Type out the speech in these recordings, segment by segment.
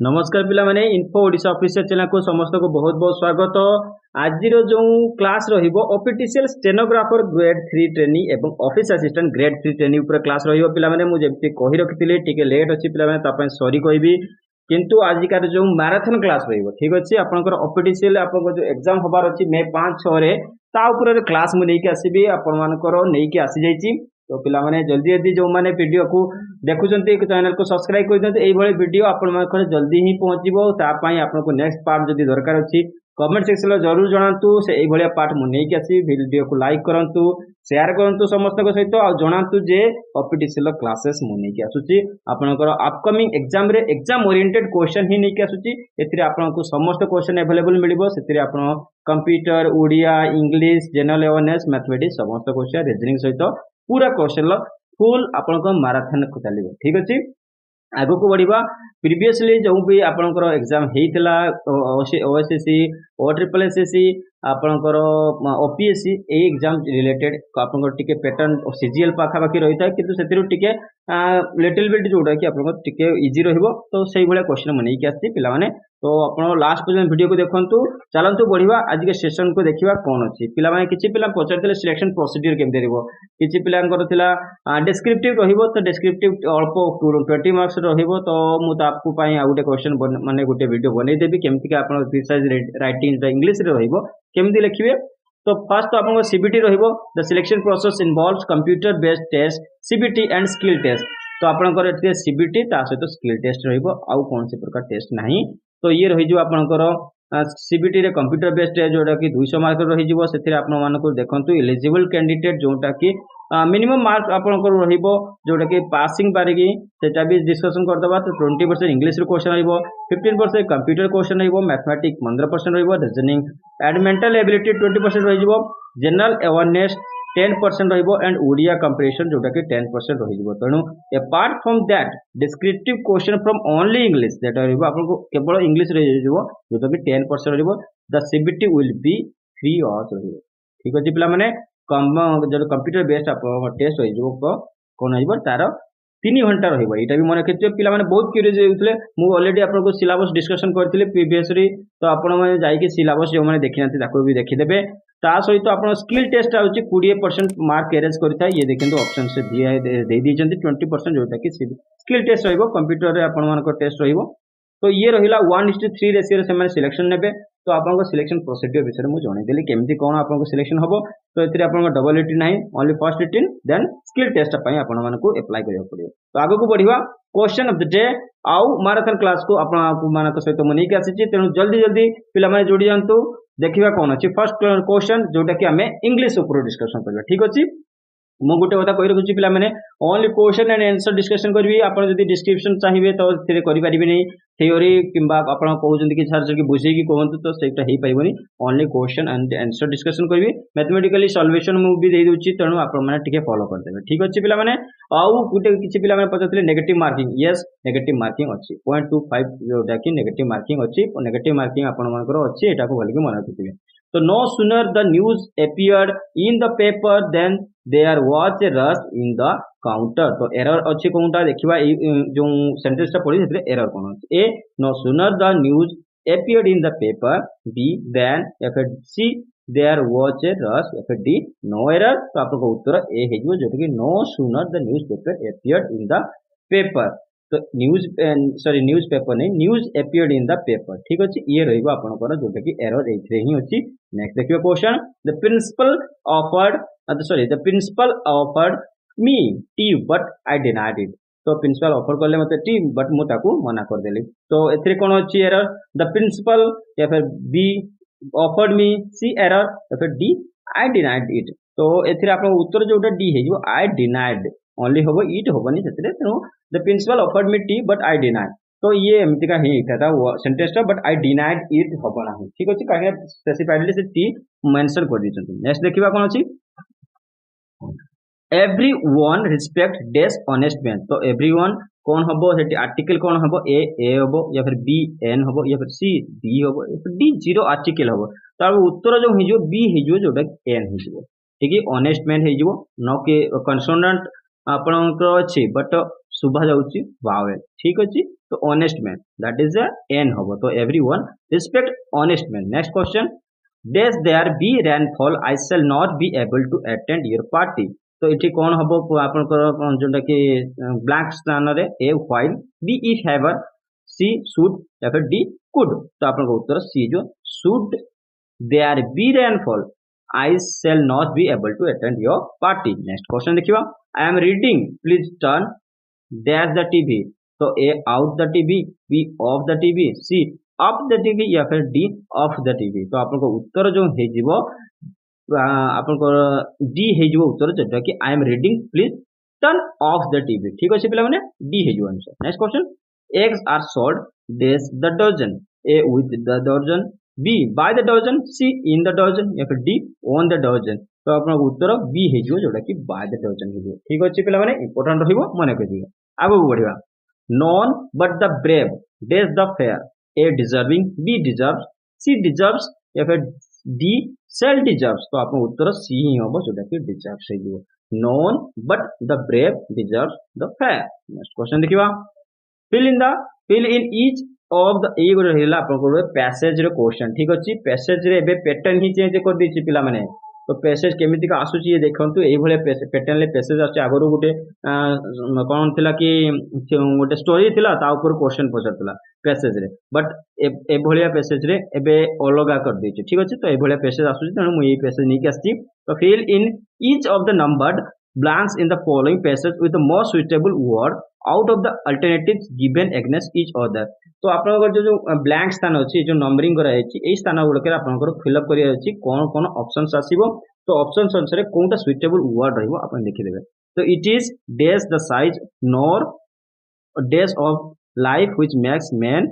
नमस्कार पिला माने इन्फो ओडिशा ऑफिशियल चैनल को समस्त को बहुत बहुत स्वागत। आज जो क्लास रहिबो ऑफिशियल स्टेनोग्राफर ग्रेड 3 ट्रेनी एवं ऑफिस असिस्टेंट ग्रेड 3 ट्रेनी ऊपर क्लास रहिबो पिला माने मु जेमति कहि रखिथिले टिके लेट अछि पिला माने तापय सॉरी कहबी किंतु आज कार जो मैराथन क्लास रहिबो ठीक अछि आपनकर ऑफिशियल आपन जो एग्जाम होबार अछि मे 5 6 रे ता ऊपर क्लास मु नेकी आसीबी आपन मानकर नेकी आसी जाईची। तो पिला माने जल्दी जल्दी जो माने वीडियो को देखुचंती चैनल को सब्सक्राइब कर दियंतु एई भली वीडियो आपन मानकर जल्दी ही पहुंचीबो ता पई आपनको नेक्स्ट पार्ट जदी दरकार अछि कमेंट सेक्शन में जरूर जणांतु से एई भलिया पार्ट मु नेकी आसी वीडियो को लाइक करंतु शेयर करंतु समस्त को सहित आ जणांतु जे ऑफिशियल क्लासेस मु नेकी आसुची आपनकर अपकमिंग एग्जाम रे एग्जाम ओरिएंटेड क्वेश्चन ही नेकी आसुची एथिरे आपनको समस्त क्वेश्चन अवेलेबल मिलिबो सेथिरे आपन computer Odia English general awareness mathematics समस्त क्वेश्चन रीजनिंग सहित पूरा क्वेश्चन फुल आपन मैराथन को चलो ठीक अच्छे आगो को बढ़िया प्रीवियसली जो भी आपनकर एग्जाम होता ओएसएससी ओ ट्रिपल एसएससी आपनकर ओपीएससी ए एग्जाम रिलेटेड आपनकर टिके पैटर्न सीजीएल पाखापाखि रही है किंतु सेतिरु टिके लिटिल बिट जोटा कि आपनकर टिके इजी रहिबो तो सेही भलिया क्वेश्चन मने कि आछि पिला माने तो आपण लास्ट पर्यंत वीडियो को देखंतु चलंतु बढ़िया आज के सेशन को देखिबा कोन अछि पिला माने किछि पिला पचारथिले सिलेक्शन प्रोसीजर केमते रहबो किछि पिलांकर थिला डिस्क्रिप्टिव रहिबो तो डिस्क्रिप्टिव अल्प 20 मार्क्स रहिबो तो मु तापु पई आ गुटे क्वेश्चन माने गुटे वीडियो बनै देबी केमति कि आपण प्रिसाइज राइटिंग द इंग्लिश रे रहिबो केमति लिखिबे। तो फर्स्ट तो आपन सीबीटी रहिबो the selection process involves computer based test CBT and skill test तो आपनकर एते सीबीटी ता सहित स्किल टेस्ट रहिबो आउ कोन से प्रकार टेस्ट नाही तो ये रही जो आपनकर सीबीटी रे कंप्यूटर बेस्ड जोटा कि 200 मार्क रही जिवो सेथिरे आपन मानको देखंतु एलिजिबल कैंडिडेट जोटा कि मिनिमम मार्क आपनकर रहिबो जोटा कि पासिंग पारिगी सेटा भी डिस्कशन कर दबा तो 20% इंग्लिश रो क्वेश्चन रहिबो 15% कंप्यूटर क्वेश्चन रहिबो मैथमेटिक्स 15% रहिबो रीजनिंग एंड मेंटल एबिलिटी 20% रहि जिवो जनरल अवेयरनेस 10% रहिबो एंड ओडिया कंप्रेशन जोटा कि 10% रहि जिवो तणु apart from that descriptive question from only English that रहिबो आपनको केवल इंग्लिश रहि जिवो जोटा कि 10% रहिबो the CBT will be free of रहिबो ठीक अछि पिला माने जो कंप्यूटर बेस्ड आप टेस्ट हो कौन हो तार 3 घंटा रही है भी मन रखिए पिला माने बहुत क्यूरियस होते मुझे ऑलरेडी आपको सिलेबस डिस्कशन करते प्रीवियसली तो आपण मैंने जाकि सिलेबस जो मैंने देखी ना भी देखीदे ता सहित आप स्किल टेस्ट आउची 20% मार्क एरेज करता है ये देखते ऑप्शन से दे 20% जोटा कि स्किल टेस्ट रहिबो कंप्यूटर रे आपण मानक टेस्ट रहिबो तो ये रहिला 1:3 रेशियो से सिलेक्शन नेबे तो आपन सिलेक्शन प्रोसीजर विषय में जणैदेली केमती कोन आपन सिलेक्शन हबो तो एथिरे आपन डबल रिटन नाही only first written then skill test पई आपन मानको अप्लाई करियो पड़ियो। तो आगो को बढ़िवा क्वेश्चन ऑफ द डे आउ मैराथन क्लास को आपन मानक सहित मनी के आसी तेनु जल्दी जल्दी पिला माने जोड़ी जानतु देखिबा कोन अछि फर्स्ट क्वेश्चन जोटा कि हमें इंग्लिश ऊपर डिस्कशन करबा ठीक अछि मु गोटे कथा कहि रखुची पिला माने only question and answer discussion करबी आपण जदी डिस्क्रिप्शन चाहिए तो थिरे करि परिबे नै थ्योरी किंबा आपण कहउजंती कि सर कि बुझे कि कहंतु तो सेटा हेई परिबनी only question and answer discussion करबी मैथमेटिकली सॉल्यूशन मु भी दे दोची तणु आपण माने टिके फॉलो कर देबे ठीक अछि पिला माने आउ गुटे किछि पिला माने पछतले negative marking yes negative marking अछि 0.25 जोटा कि नेगेटिव मार्किंग अछि नेगेटिव मार्किंग आपण मानकर अछि एटा को भलके मन रखिथिबे। तो no sooner the news appeared in the paper than there was a rush in the counter तो एरर अच्छी कोनटा देखिबा जो सेंटेंस ता पढी सेतरे एरर कोन ए no sooner the news appeared in the paper b then if c there was a rush if d no error तो आपको उत्तर ए हेजो जो कि no sooner the newspaper appeared in the paper तो न्यूज सॉरी न्यूज पेपर नहीं news appeared in the paper ठीक अछि ये रहइबो आपनकर जोटा कि एरर एथरे ही अछि। नेक्स्ट देखियो question the principal offered sorry the principal offered me T but I denied it तो प्रिंसिपल ऑफर करले मते टी बट मु ताकू मना कर देली तो एथरे कोन अछि एरर द प्रिंसिपल या फिर B offered me C error या फिर डी आई डिनाइड इट तो एथरे आपन उत्तर जोटा डी हे जो आई डिनाइड ओनली होबो इट होबनी सेतरे तो the principal offered me T but I denied तो ये एमती का ही था सेंटेंस टा बट आई डिनाइड इट होबो ना ठीक अछि काहे स्पेसिफाइडली से टी मेंशन कर दिछन। नेक्स्ट देखिबा कोन अछि एवरीवन रिस्पेक्ट डेस ऑनेस्ट मैन तो एवरीवन कौन हबो सेटी आर्टिकल कौन हबो ए हबो या फिर बी एन हबो या फिर सी डी हबो या फिर डी जीरो आर्टिकल हबो तो उत्तर जो हिजो बी हिजो जोटा एन हिजो ठीक है ऑनेस्ट मैन हिजो न कि कंसोनेंट आपनकर अछि बट सुभा जाउची वावेल ठीक अछि तो honest man that is the an हम तो everyone respect honest man next question dash there be rainfall I shall not be able to attend your party तो ये कौन हम आपंकर जोटा कि ब्लैंक स्थान रे A while B if however C should या फिर डी कुड तो आप उत्तर सी जो should there be rainfall I shall not be able to attend your party next question देखिए I am reading please turn dash the TV तो A out the TV B off the TV C up the TV या फिर D of the TV तो आपको उत्तर जो हो आपको D हो उत्तर जोटा कि आई am reading please turn off the TV ठीक अच्छे पे डी हो answer next question eggs are sold dash the dozen a with the dozen b by the dozen c in the dozen या फिर d on the dozen तो आपन उत्तर b हे जो जोटा कि by the dozen हे ठीक अछि पिला माने इंपोर्टेंट रहिबो मने करियो आगो बढ़िबा none but the brave dash the fair a deserving b deserves c deserves या फिर d shall deserves तो आपन उत्तर c ही होबो जोटा कि deserves हे जो none but the brave deserves the fair next question देखिबा fill in each of the ये गोटे रहला आपन पैसेज रे क्वेश्चन ठीक अछि पैसेज रे एबे पैटर्न ही चेंज कर दै छि पिला माने तो पैसेज केमिति का आसुची ये देखंतु एई भले पैटर्न ले पैसेज आछि आगरो गोटे कोन थिला कि गोटे स्टोरी थिला ता ऊपर क्वेश्चन पछरतला पैसेज रे बट ए भलिया पैसेज रे एबे अलगा कर दै छि ठीक अछि तो ए भलिया पैसेज आसुची तने मु एई पैसेज नै के आछि तो fill in each of the numbered blanks in the following passage with the most suitable word out of the alternatives given against each other तो आपनकर जो ब्लैंक स्थान अछि जो नंबरिंग करा अछि एई स्थान गुडके आपनकर फिल अप करिया अछि कोन कोन ऑप्शंस आसीबो तो ऑप्शंस अनुसार कोनटा सुइटेबल वर्ड रहइबो आपन देखि देबे तो it is dash the size nor dash of life which makes man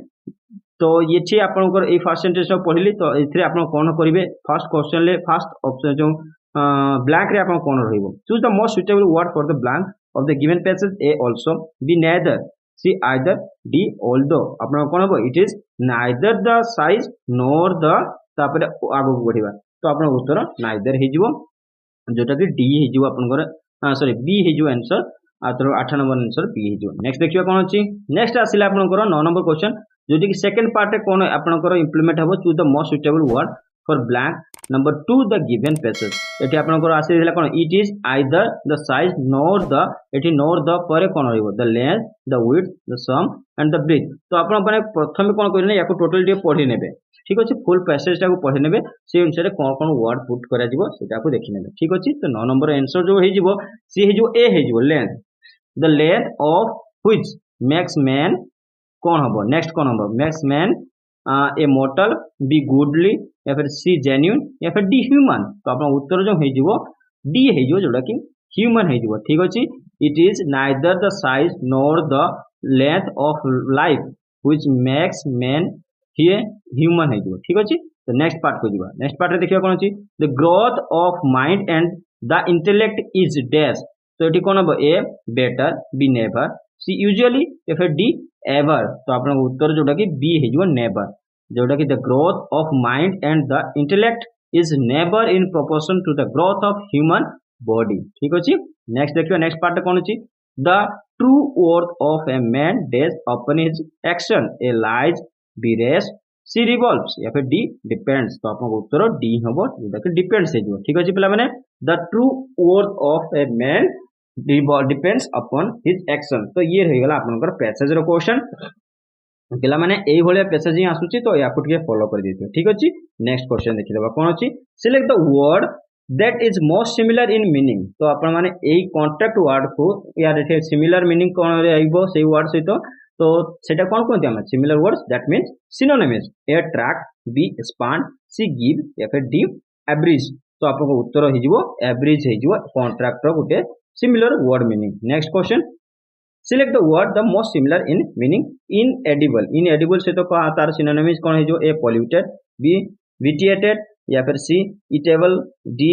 तो ये छी आपनकर ए फर्स्ट सेंटेंस पढ़िली तो एथरे आपन कोन करिवे फर्स्ट क्वेश्चन ले फर्स्ट ऑप्शन जो ब्लैंक रे आपन कोन रहइबो choose the most suitable word for the blank of the given passage a also be neither c either d although आपन कोन हो it is neither the size nor the तापर आगो बढ़िबा तो आपन उत्तर neither हे जिवो जोटा कि d हे जिवो आपन सॉरी b हे जिवो आंसर आतर 8 नंबर आंसर b हे जिवो नेक्स्ट देखिबा कोन अछि नेक्स्ट आसिला आपन 9 नंबर क्वेश्चन जोटी कि सेकंड पार्ट रे कोन आपन इंप्लीमेंट हबो choose the most suitable word for blank number 2 the given passage एठी आपनकर आसी दिला कोन it is either the size nor the एठी nor the परे कोन रहइबो the length the width the sum and the breadth तो आपन माने प्रथम कोन करिने याको टोटल डे पढि नेबे ठीक अछि फुल पैसेज टाको पढि नेबे से अनुसार कोन कोन वर्ड पुट करा जिवो सेटा को देखि नेबे ठीक अछि तो 9 नंबर आंसर जो हे जिवो सी हे जो a हे जिवो length the length of which makes man कोन हबो नेक्स्ट कोन हबो makes man a mortal be goodly या फिर सी जेन्युइन या फिर डी ह्यूमन तो आपन उत्तर जो हे जिवो डी हे जिवो जोटा कि ह्यूमन हे जिवो ठीक अछि it is neither the size nor the length of life which makes man here human हे जिवो ठीक अछि तो नेक्स्ट पार्ट को जिवो नेक्स्ट पार्ट रे देखियो कोन अछि the growth of mind and the intellect is dash तो एठी कोन हबो a better be never see usually या फिर डी एवर तो आपन उत्तर जोटा कि बी हे जिवो नेवर जोटा कि the growth of mind and the intellect is never in proportion to the growth of human body ठीक अछि नेक्स्ट देखियो नेक्स्ट पार्ट कोन अछि the true worth of a man days upon his action A lies B rests C revolves या फिर D depends तो आपन उत्तर डी हबो जोटा कि डिपेंड्स हे जो ठीक अछि पिला माने the true worth of a man depends upon his action तो ये रही गला आपनकर पैसेज रो क्वेश्चन पिला माने एई भले पैसेज ही आसुची तो याकु टिके फॉलो कर दियो ठीक अछि नेक्स्ट क्वेश्चन देखि लेबा कोन अछि select the word that is most similar in meaning तो आपण माने एई कॉन्ट्रैक्ट वर्ड को या देखे सिमिलर मीनिंग कोन रे आइबो सेई वर्ड सहित तो सेटा कोन कोन हम similar words that means synonyms A track B span C give या फिर डी एवरेज तो आपको उत्तर हे जिवो एवरेज हे जिवो contract row Gute similar word meaning next question select the word the most similar in meaning inedible से तो तार synonyms कौन है जो a polluted b vitiated या फिर c eatable d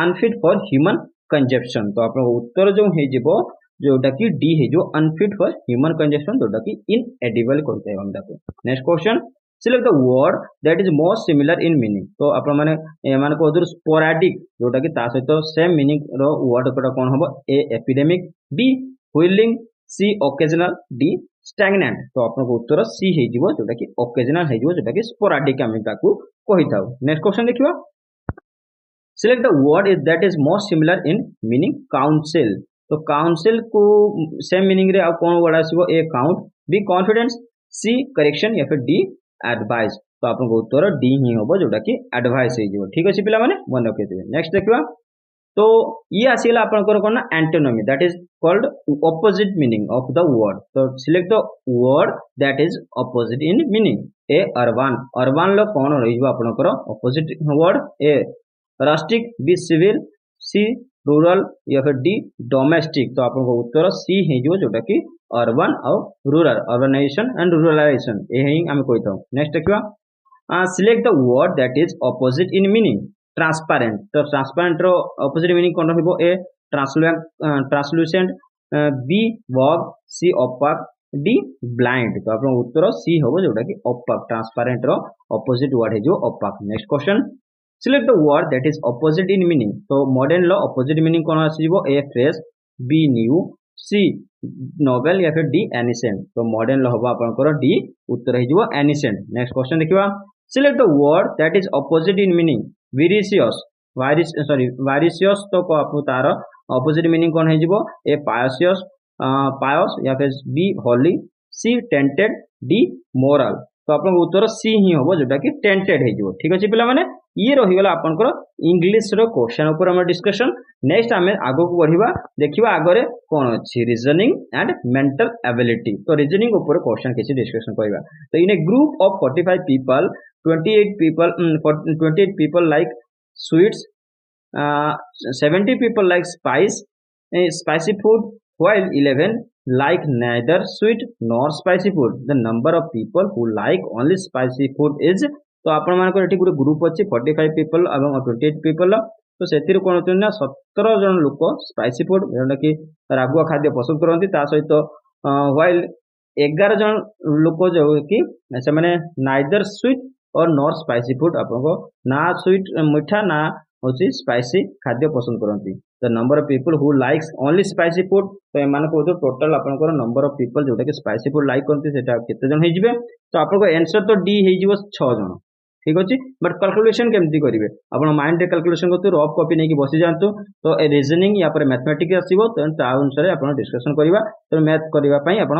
unfit for human consumption तो आपन उत्तर जो है जिवो जोटा कि d है जो unfit for human consumption जोटा कि inedible कहते हैं हम ताको next question select the word that is most similar in meaning तो आपण माने को अदर sporadic जोटा कि ता सहित सेम मीनिंग रो वर्ड कोन हबो a epidemic b wheeling C occasional D stagnant तो आपको उत्तर सी हो जोटा कि ओकेजनल हो जोटा कि स्पोराडिक आम कही था। नेक्स्ट क्वेश्चन देखिए select the word is that is most similar in meaning council तो काउंसिल को सेम मीनिंग रे आउ कौन वर्ड आसीबो ए काउंट बी कॉन्फिडेंस सी करेक्शन या फिर डी एडवाइस तो आपको उत्तर डी ही होबो जोटा कि एडवाइस हो ठीक अछि पिला माने मन रखिथिबे। नेक्स्ट देखिबा तो ये आसीला आपनकर कोन antonymy that is called opposite meaning of the word तो select the word that is opposite in meaning A urban urban लो कोन रहिबो आपनकर opposite word A rustic B civil C rural या फिर डी डोमेस्टिक तो आपको उत्तर सी हो जोटा कि अर्बन और रूरल अर्बनाइजेशन एंड रूरलाइजेशन ये आम कही था। नेक्स्ट देखिए select the word that is opposite in meaning transparent तो ट्रांसपेरेंट रो ऑपोजिट मीनिंग कौन रहिबो ए ट्रांसलूसेंट बी वॉग सी ओपाक डी ब्लाइंड तो आपन उत्तर सी होबो जोटा कि ओपाक ट्रांसपेरेंट रो ऑपोजिट वर्ड है जो opaque. Next question select the word that is opposite in meaning तो मॉडर्न लो ऑपोजिट मीनिंग कौन आसीबो ए फ्रेश बी न्यू सी नोवेल या फिर डी एनिसेंट तो मॉडर्न लो होबो आपनकर डी उत्तर है जो एनिसेंट। नेक्स्ट क्वेश्चन देखिबा select the word that is opposite in meaning veracious voracious तो को आपु तार ऑपोजिट मीनिंग कौन है जिवो ए पायसियस पायस या फिर बी होली सी टेंटेड डी मोरल तो आपन उत्तर सी ही होबो जोटा कि टेंटेड है जिवो ठीक अछि पिला माने ये रहीगला आपनकर इंग्लिश रो क्वेश्चन ऊपर हम डिस्कशन। नेक्स्ट आमे आगो को बढ़िबा देखिबा आगरे कोन अछि रीजनिंग एंड मेंटल एबिलिटी तो रीजनिंग ऊपर क्वेश्चन किछि डिस्कशन करबा तो in a group of 45 people 28 people like sweets 70 people like spicy food while 11 like neither sweet nor spicy food the number of people who like only spicy food is तो आपण मानकर एठी गुटे group अछि 45 people एवं 28 people तो सेतिर कोन होतन ना 17 जन लोक स्पाइसी फूड जेना कि रागुआ खाद्य पसंद करंती ता सहित व्हाइल 11 जन लोक जो कि से माने नाइदर स्वीट और नॉर स्पाइसी फूड आपको ना स्वीट मीठा ना होची स्पाइसी खाद्य पसंद करंती the number of people who likes only spicy food तो एमान को टोटल आपनकर नंबर ऑफ पीपल जोटा कि स्पाइसी फूड लाइक करंती सेटा केते जन हे जिवे तो आपको आंसर तो डी हे जिवो 6 जन ठीक अच्छे बट कैलकुलेशन केमती करेंगे आप माइंड रे कैलकुलेशन करते रफ कॉपी नहीं बसी जातु तो रेजनिंग या मैथमेटिक्स आसो तो अनुसार आप डिस्कसन करवा तो मैथ करने आप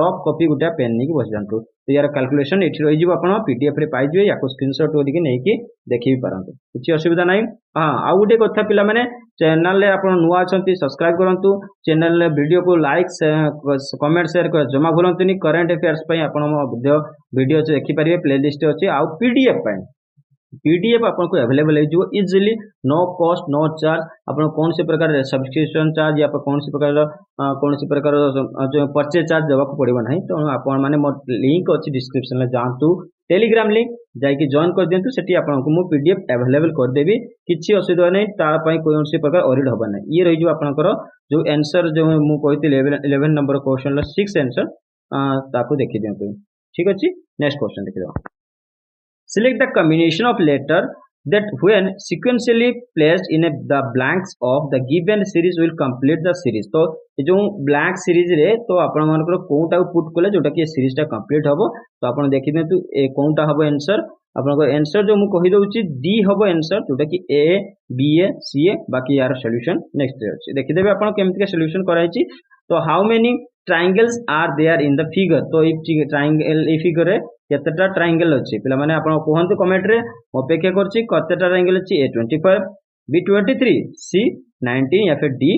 रफ कॉपी गोटे पेन नहीं बसी जातु तो यार कैलकुलेशन ये रही आप पीडीएफ रे पाइबे या स्क्रीनशॉट करके नहीं देखी भी पारंतु किसी असुविधा नहीं। हाँ आउ गोटे कथा पिला माने चैनल आप नुआ अच्छा सब्सक्राइब करूँ चैनल वीडियो को लाइक कमेंट शेयर कर जमा भूलतुनि करेन्ट अफेयर्स आप वीडियो देखिपारे प्लेलिस्ट अच्छे आउ पीडीएफ आपको अवेलेबल हो easily no cost no charge आप कौन से प्रकार सब्सक्रिप्शन चार्ज या कौन से प्रकार जो परचेज चार्ज देवाक पड़ो ना तो आप लिंक अच्छी डिस्क्रिप्शन में जातु टेलीग्राम लिंक जाकि जॉइन कर दिंतु सेठी आपको मु पीडीएफ अवेलेबल करदेवी किसी असुविधा नहीं तापाई कौन से प्रकार ऑरिड होगा ना ये रही आपंकर जो आंसर जो मुझे 11 नंबर क्वेश्चन 6 आंसर ताकू देखी दिंतु ठीक अच्छे। नेक्स्ट क्वेश्चन देखिए select the combination of letter that when sequentially placed in the blanks of the given series will complete the series तो जो blank series रे तो आपण मानकर कोनटा पुट कले जोटा कि सीरीज टा कंप्लीट हबो तो आपण देखि देतु ए कोनटा हबो आंसर आपनको आंसर जो मु कहि दउची डी हबो आंसर जोटा कि ए बी ए सी ए बाकी यार सॉल्यूशन नेक्स्ट रे अछि देखि देबे आपण केमति का सॉल्यूशन कराइची तो how many triangles are there in the figure तो ई ट्रायंगल ए फिगर रे केतेटा ट्रायंगल अछि पिला माने आपण कहंतु कमेंट रे अपेक्षा करछि केतेटा ट्रायंगल अछि ए 25 बी 23 सी 19 या फिर डी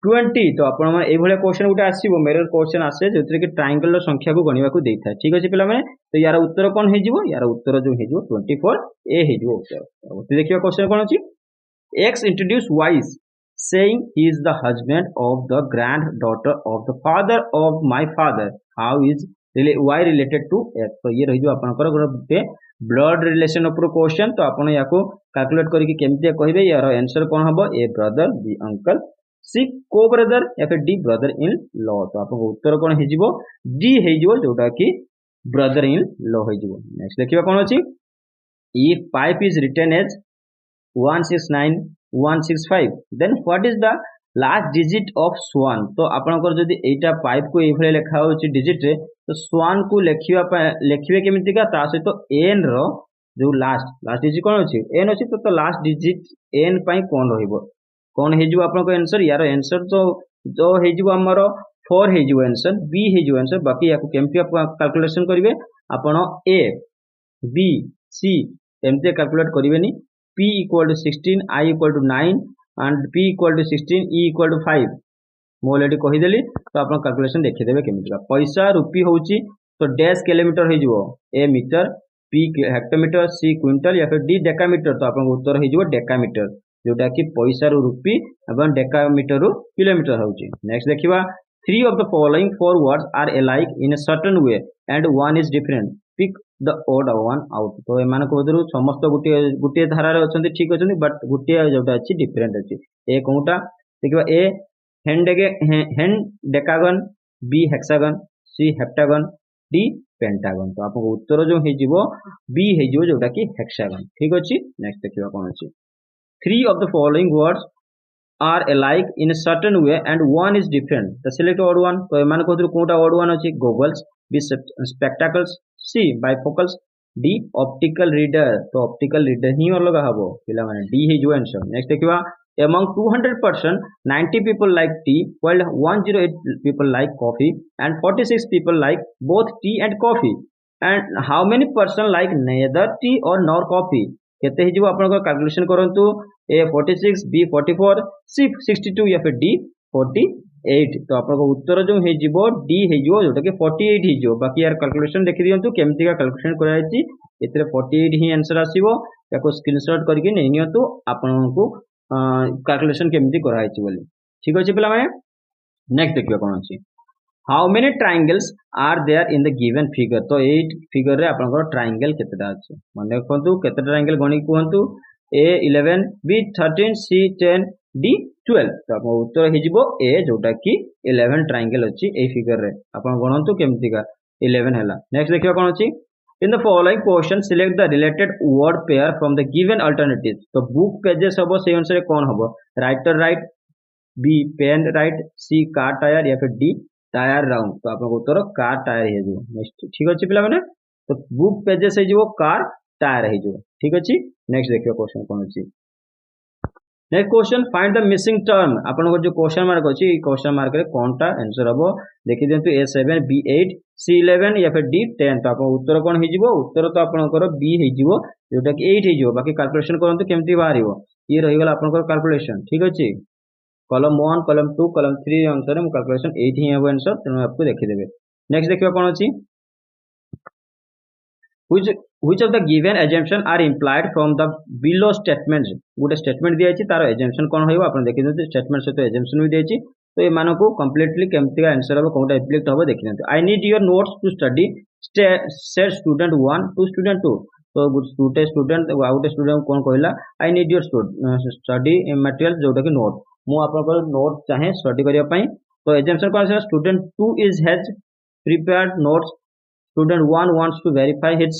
20 तो आपण माने ए भले क्वेश्चन उठा आसीबो मेरर क्वेश्चन आसे जेतरे कि ट्रायंगल रो संख्या को गणिबा को देइथा ठीक अछि पिला माने तो यार उत्तर कोन हे जिवो यार उत्तर जो हे जिवो 24 ए हे जिवो उत्तर देखिबा क्वेश्चन कोन अछि x introduce y saying he is the husband of the granddaughter of the father of my father how is y related to x तो ये रही जो आपनकर गोटे ब्लड रिलेशन ऊपर क्वेश्चन तो आपण याको कैलकुलेट करके केमते कहिबे यार आंसर कोन हबो ए ब्रदर बी अंकल सी को ब्रदर या फिर डी ब्रदर इन लॉ तो आपको उत्तर कोन हे जिवो डी हे जिवो जोटा कि ब्रदर इन लॉ हे जिवो। नेक्स्ट देखिबा कोन अछि if pipe is written as 169165 then what is the last digit of swan तो आपनकर जदी एटा पाइप को एभले लेखा होची डिजिट रे तो स्वान को लिखिए केमितिका ता सहित एन रो जो लास्ट डिजिट कौन अच्छी एन अच्छी तो लास्ट डिजिट एन पाई कौन रहिबो कौन हे आपन आंसर यार आंसर तो जो हे आमर 4 हे आंसर बी हे आंसर बाकी या केमती कैलकुलेशन करेंगे आपण ए बी सी एमती कैलकुलेट करेंगे p equal to 16 i equal to 9 and p equal to 16 e equal to 5 ମୁଁ ଅଲରେଡି କହିଦେଲି ତ ଆପଣ କ୍ୟାଲକୁଲେସନ ଦେଖିଦେବେ କେମିତିକା पैसा रुपी होउची तो डैश किलोमीटर हो जिवो ए मीटर पी हेक्टोमीटर सी क्विंटल या फिर डी डेकामीटर तो आपन उत्तर हो जिवो डेकामीटर जोटा कि पैसा रु रुपी एवं डेकामीटर रु किलोमीटर होउची नेक्स्ट देखिबा 3 of the following four words are alike in a certain way and one is different pick the odd one out तो एमान को बदरु समस्त गुटे गुटे धारा रे अछंती ठीक अछंती बट गुटे जोटा अछि डिफरेंट अछि ए कोउटा देखिबा ए हेन डेकागन बी हेक्सागन सी हेप्टागन डी पेंटागन तो आपको उत्तर जो हो बी हो जोटा कि हेक्सागन ठीक अच्छे नेक्स्ट देखिए कौन अच्छी 3 of the following words are alike in a certain way and one is different the select odd one तो एमान को कोटा odd one अच्छी goggles बी spectacles सी bifocals डी optical reader तो optical reader ही अलग हबो पिला माने डी हे जो आंसर नेक्स्ट देखिबा among 200%, 90 people like tea, while 108 people like coffee, and 46 people like both tea and coffee. And how many person like neither tea or nor coffee? केते हिजो आपन कैलकुलेशन करंतु ए 46 बी 44 सी 62 या फिर डी 48 तो आपन उत्तर जो हेजिबो डी हेजिबो जोटा कि 48 हिजो बाकी यार कैलकुलेशन देखि दियंतु केमति का कैलकुलेशन करायछि एतरे 48 ही आंसर आसीबो याको स्क्रीनशॉट करके नै नियंतु आपनको कैलकुलेशन केमती कराई बोली ठीक अच्छे पे नेक्स्ट देखिए कौन अच्छी how many triangles are there in the given figure तो ये फिगर रे आपन ट्रायंगल केतेटा अछि मन देखंतु केते ट्रायंगल गणी कहंतु ए 11 बी 13 सी 10 डी 12 तो आपन उत्तर हे जिवो ए जोटा कि 11 ट्रायंगल अछि ए फिगर रे आपन गणंतु केमती का 11 हैला नेक्स्ट देखिए कौन अच्छी In the following question, select the related word pair from the given alternatives. तो book pages हबो से अनुसार कौन हबो writer right B pen right C car tire या फिर D tire round तो आपको उत्तर car tire हे जो नेक्स्ट ठीक अछि पिला माने तो book pages हे जो car tire हे जो ठीक अछि नेक्स्ट देखियो क्वेश्चन कोन अछि next question find the missing term आपन जो क्वेश्चन मार्क अछि क्वेश्चन मार्क रे कोनटा आंसर हबो देखि देंतु A7 B8 C11 या फिर D10 तो आपन उत्तर कोन हे जिवो उत्तर तो आपनकर B हे जिवो जोटा कि 8 हे जिवो बाकी कैलकुलेशन करंतु केमति बाहरिवो ये रहि गेल आपनकर कैलकुलेशन ठीक अछि कॉलम 1 कॉलम 2 कॉलम 3 अनुसार हम कैलकुलेशन 8 ही हेबो आंसर तेनु आपको देखि देबे नेक्स्ट देखियो कोन अछि which of the given assumption are implied from the below statements गोटे स्टेटमेंट दिया अछि तार assumption कोन होइबो आपन देखि देते स्टेटमेंट सहित assumption भी दिया अछि तो ए मानको को कंप्लीटली केमति आंसर हबो कोनटा एप्लीक्ट हबो देखि देते I need your notes to study said student 1 to student 2 तो गुटे स्टूडेंट आउटे स्टूडेंट कोन कहला I need your study material जोटा कि नोट मु आपन नोट चाहे स्टडी करिया पई तो assumption कोन है student 2 is has prepared notes student 1 wants to verify his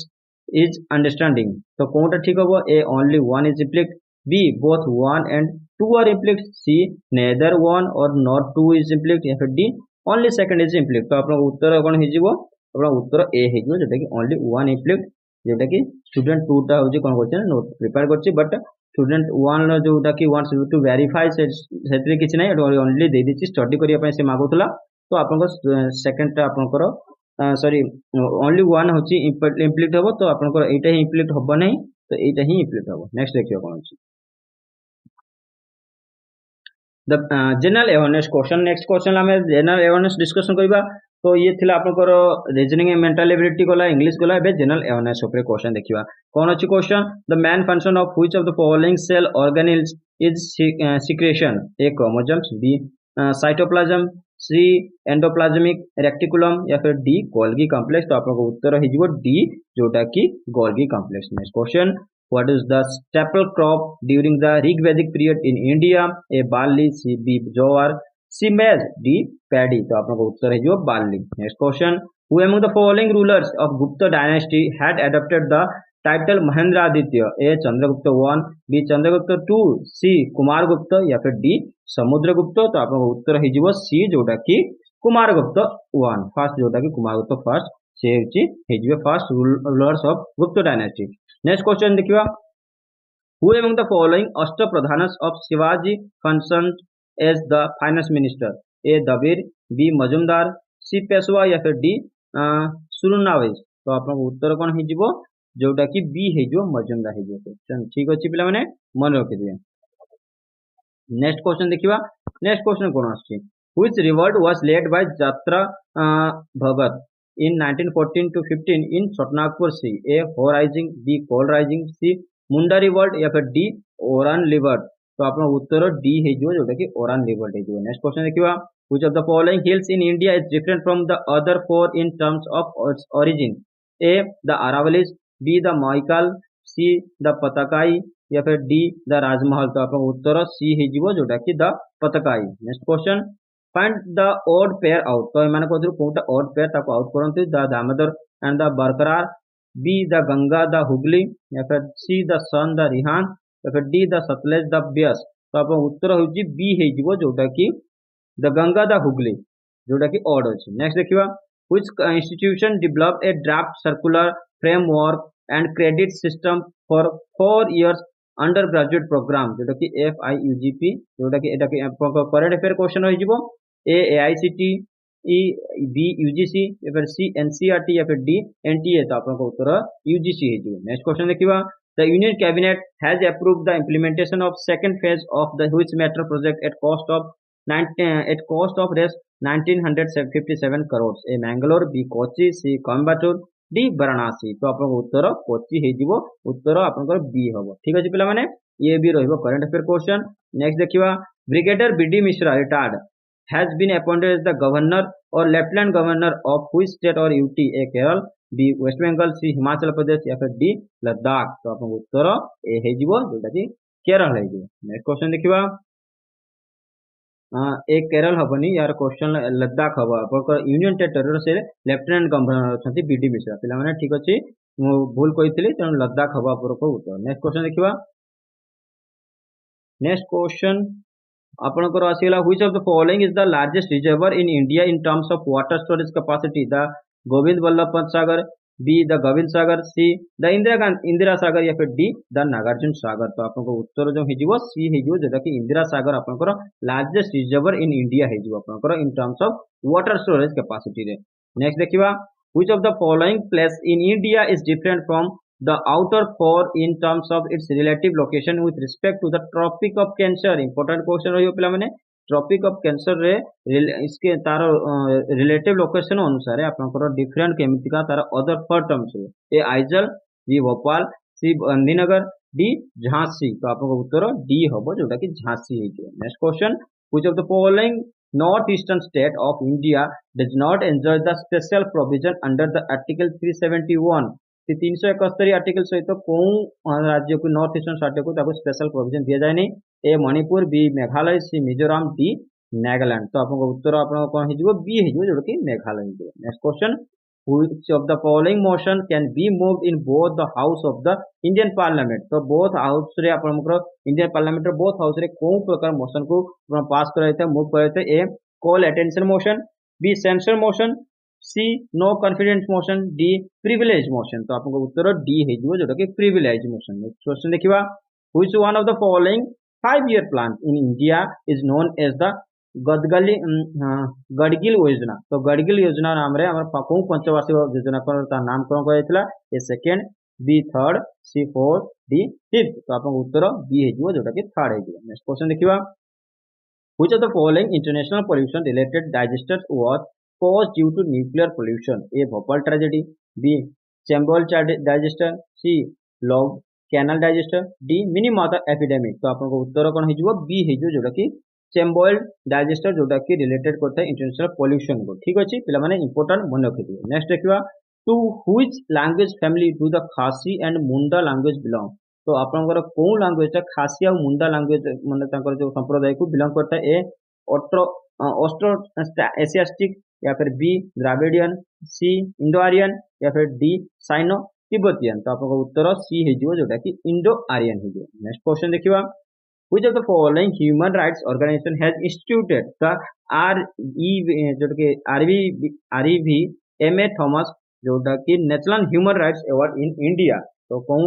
understanding तो कोनटा ठीक होबो a only one is implied b both 1 and 2 are implied c neither 1 or nor 2 is implied या फिर d only second is implied तो आपन उत्तर कोन हे जिवो आपन उत्तर a हे जिवो जेटा कि only one implied जेटा कि स्टूडेंट 2 टा होजी कोन करछन नोट प्रिपेयर करछि बट स्टूडेंट 1 जोटा कि wants to verify सेतरे किछ नै only दे दिछि स्टडी करिया पय से मागुतला तो आपन सेकंड टा आपनकर सॉरी ओनली वन होची इम्प्लीट हबो तो आपनकर एटा ही इम्प्लीट हबो नै तो एटा ही इम्प्लीट हबो नेक्स्ट देखियो कोन अछि the general awareness question next question हमें जनरल अवेयरनेस डिस्कशन करबा तो ये थिला आपनकर रीजनिंग एंड मेंटल एबिलिटी गला इंग्लिश गला बे जनरल अवेयरनेस ऊपर क्वेश्चन देखिबा कोन अछि question the main function of which of the following cell organelles is secretion A chromosomes B cytoplasm C endoplasmic reticulum या फिर डी गोल्गी कॉम्प्लेक्स तो आपको उत्तर हे जिवो डी जोटा कि Golgi complex next question what is the staple crop during the Rigvedic period in India A barley C B jowar C maize D paddy तो आपको उत्तर हे जिवो barley next question who among the following rulers of Gupta dynasty had adopted the title Mahendraditya A Chandragupta 1 B Chandragupta 2 C Kumaragupta या फिर D Samudragupta तो आपको उत्तर हे जिवो सी जोटा कि कुमारगुप्त वन फास्ट जोटा कि कुमारगुप्त फर्स्ट से होइजिबे first rulers of Gupta dynasty. Next question देखिबा who among the following Ashtapradhans of Shivaji functioned as the finance minister A Dabir B Majumdar C Peshwa या फिर डी सुरनावेज। तो आपन उत्तर कोन होइजिबो जोटा कि बी होइजिबो मजुमदार होइजिबो। क्वेश्चन ठीक अछि पिला माने मन रखि दिए। नेक्स्ट क्वेश्चन देखिबा नेक्स्ट क्वेश्चन कोन आछि which revolt was led by Jatra Bhagat in 1914 to 15 in Chotnagpur Sea A हो राइजिंग बी कोल राइजिंग सी मुंडा रिवोल्ट या फिर डी ओरान रिवोल्ट। तो आपन उत्तर डी है जोटा कि ओरान रिवोल्ट है। नेक्स्ट क्वेश्चन देखिबा which of the following hills in India is different from the other four in terms of its origin A the Aravallis B the Maikal C the Patkai या फिर डी द राजमहल। तो आपन उत्तर सी है जोटा कि the Patkai. Next question find the odd pair out. तो एमाने कहथि कोटा ओड पेयर ताको आउट करंतु the Damodar and the Barakar B the Ganga the Hooghly या फिर C the Son the Rihand या फिर D the Sutlej the Beas. तो आपन उत्तर होची बी हे जिवो जोटा कि द गंगा द हुगली जोटा कि ओड अछि। नेक्स्ट देखिबा which institution develop a draft circular framework and credit system for 4 years undergraduate programme जोटा कि FIUGP जोटा कि एटा कि करंट अफेयर क्वेश्चन होई जिवो ए AICTE बी UGC या फिर सी NCERT या फिर डी NTA। तो आपन उत्तर UGC है जिवो। नेक्स्ट क्वेश्चन देखिबा the union cabinet has approved the implementation of second phase of the which metro project at cost of रेस 1957 crore A Mangalore B Kochi C Coimbatore D Varanasi. तो आपन उत्तर कोची है जिवो उत्तर आपन बी हबो। ठीक अछि पिला माने ये भी रहिबो करंट अफेयर क्वेश्चन। नेक्स्ट देखिबा brigadier BD Mishra retired has been appointed as the governor or lieutenant governor of which state or UT A Kerala B West Bengal C Himachal Pradesh या फिर D लद्दाख। तो आपन उत्तर ए हे जिवो जोटा कि केरल है जिवो। नेक्स्ट क्वेश्चन देखिबा ए केरल हबनी यार क्वेश्चन लद्दाख हबो आपन यूनियन टेरिटरी से लेफ्टिनेंट गवर्नर अछंती BD मिश्रा। पिला माने ठीक अछि मु भूल कहितली तेन लद्दाख हबो आपन उत्तर। नेक्स्ट क्वेश्चन देखिबा नेक्स्ट क्वेश्चन आपनकर आसीला which of the following is the largest reservoir in India in terms of water storage capacity the Govind Vallabh Pant Sagar B the Govind Sagar C the Indira Sagar या फिर डी द नागार्जुन सागर। तो आपनको उत्तर जो हिजिवो सी हिजिवो जेटा कि इंदिरा सागर आपनकर लार्जेस्ट रिजर्वर इन इंडिया हिजिवो आपनकर इन terms of water storage capacity रे। Next देखिबा which of the following place in India is different from the outer four in terms of its relative location with respect to the tropic of cancer। important question रहियो पिला माने tropic of cancer रे इसके तार relative location अनुसार आपनकर different केमितिका तार other four terms रे ए आइजल बी भोपाल सी गांधीनगर डी झांसी। तो आपन उत्तर डी हबो जोटा कि झांसी है। Next question which of the following north eastern state of India does not enjoy the special provision under the article 371 371 article सहित कौ राज्य को नॉर्थ ईस्टर्न स्टेट को ताको स्पेशल प्रोविजन दिया जाए नहीं ए मणिपुर बी मेघालय सी मिजोरम डी नागालैंड। तो आपन उत्तर आपन कोन हिजो बी हिजो जो कि मेघालय हिजो। Next question which of the following motion can be moved in both the house of the Indian parliament. तो बोथ हाउस रे आपन इंडियन पार्लियामेंट रे बोथ हाउस रे कौ प्रकार मोशन को पास कराइते मूव कराइते A call attention motion B censure motion C no confidence motion D privilege motion. तो आपको उत्तर डी है जोटा कि प्रिविलेज मोशन। नेक्स्ट क्वेश्चन देखिबा which one of the following 5-year plan in India is known as the Gadgil योजना। तो गडगिल योजना नाम रे हमर कौ पंचवार्षिक योजना का नामकरण कराइतला A second B third C fourth D fifth. तो आपको उत्तर बी है जोटा कि थर्ड है। नेक्स्ट क्वेश्चन देखिबा which of the following international pollution related disasters was caused due to nuclear pollution a Bhopal tragedy b Chembol disaster c Log canal disaster d Minamata epidemic। तो आपको उत्तर कौन हिजो B हिजो जोटा कि चेम्बोल digester जोटा कि रिलेटेड करता है इंटरनेशनल पोल्यूशन को। ठीक अछि पिला माने इंपोर्टेंट मन रखिदियो। नेक्स्ट देखिबा to which language family do the Khasi and Munda language belong. तो आपनकर कोन लैंग्वेज खासी और मुंडा लैंग्वेज माने तांकर जो संप्रदाय को बिलोंग करता है ए ऑस्ट्रो एशियाटिक या फिर बी द्राविडियन सी इंडो आर्यन या फिर डी साइनो तिब्बतियन। तो आपको उत्तर सी है जोटा कि इंडो आर्यन है। नेक्स्ट क्वेश्चन देखिबा which of the following human rights organization has instituted the जो कि REV MA थॉमस जोटा कि national human rights award in India. तो कौन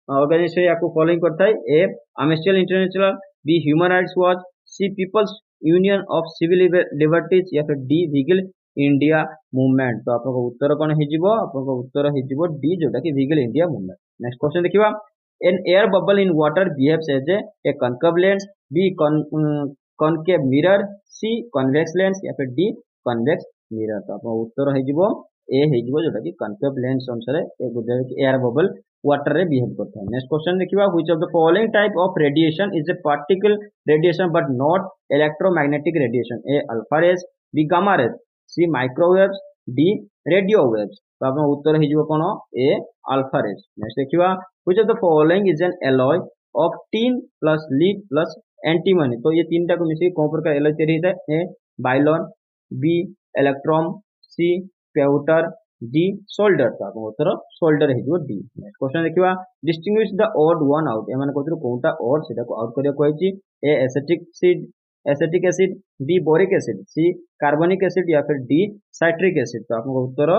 ऑर्गेनाइजेशन या फॉलोइंग करता है? A Amnesty International, B Human Rights Watch, C People's Union of Civil Liberties या फिर डी विगल इंडिया मूवमेंट। तो आपको उत्तर कौन हो? आपको उत्तर हो डी जोटा कि विगल इंडिया मूवमेंट। नेक्स्ट क्वेश्चन देखिए, an air bubble in water behaves as a concave lens, b concave mirror, c convex lens या फिर d convex mirror। तो आपको उत्तर हो ए हो जोटा कि concave lens अनुसार एयर बबल वाटर रे बिहेव करता है। नेक्स्ट क्वेश्चन देखिए, which of the following type of radiation is a particle radiation but not electromagnetic radiation? a alpha rays, b gamma rays, c microwaves, d radio waves। तो आपको उत्तर हो कौन? ए alpha raise. Next देखिए, which of the following is an alloy of tin plus lead plus antimony। तो ये तीन को मिसी कौन प्रकार एलॉय तैयारी होता है? A nylon, B electron, C powder, D solder. तो आपको उत्तर सोल्डर हो डी। नेक्स्ट क्वेश्चन देखिए, distinguish the odd one out. एमाने कहते कोनटा ऑड सेटा को आउट करिया कहछि? A acetic acid, B boric acid, C carbonic acid या फिर डी साइट्रिक एसिड। तो आपको उत्तर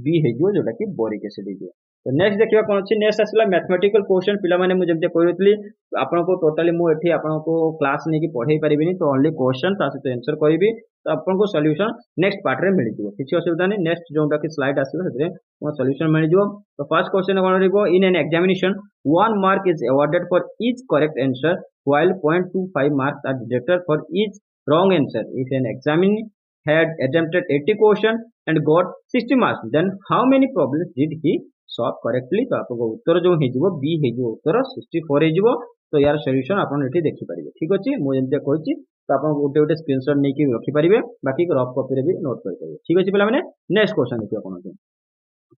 बी हो जोटा कि बोरिक एसिड हो। तो नेक्स्ट देखिए कौन अच्छी, नेक्स्ट आसला मैथमेटिकल क्वेश्चन। पिला माने मुझे जब कहउतली आपनको टोटली मु एठी आपनको क्लास नहीं कि पढ़ाई परिबिनी, तो ओनली क्वेश्चन ता सहित आंसर करिवि। तो आपनको सॉल्यूशन नेक्स्ट पार्ट रे मिल जिवो, किछि असुविधा नहीं। नेक्स्ट जोटा कि स्लाइड आसीबो सेते mo सॉल्यूशन मिल जिवो। तो फर्स्ट क्वेश्चन कोन रहइबो, in an examination 1 mark is awarded for each correct answer while 0.25 marks are deducted for each wrong answer. If an examiner had attempted 80 question and got 60 marks, then how many problems did he solve correctly? तो आपको उत्तर जो हो B हो उत्तर 64 हो। तो यार solution आपन एठी देखि परिबे। ठीक अछि, मु जेंते कहछि तो आपन गोटे गोटे स्क्रीनशॉट नै कि रखि परिबे, बाकी रफ कॉपी रे भी नोट करि परिबे। ठीक अछि पिला माने, नेक्स्ट क्वेश्चन देखियो कोन अछि।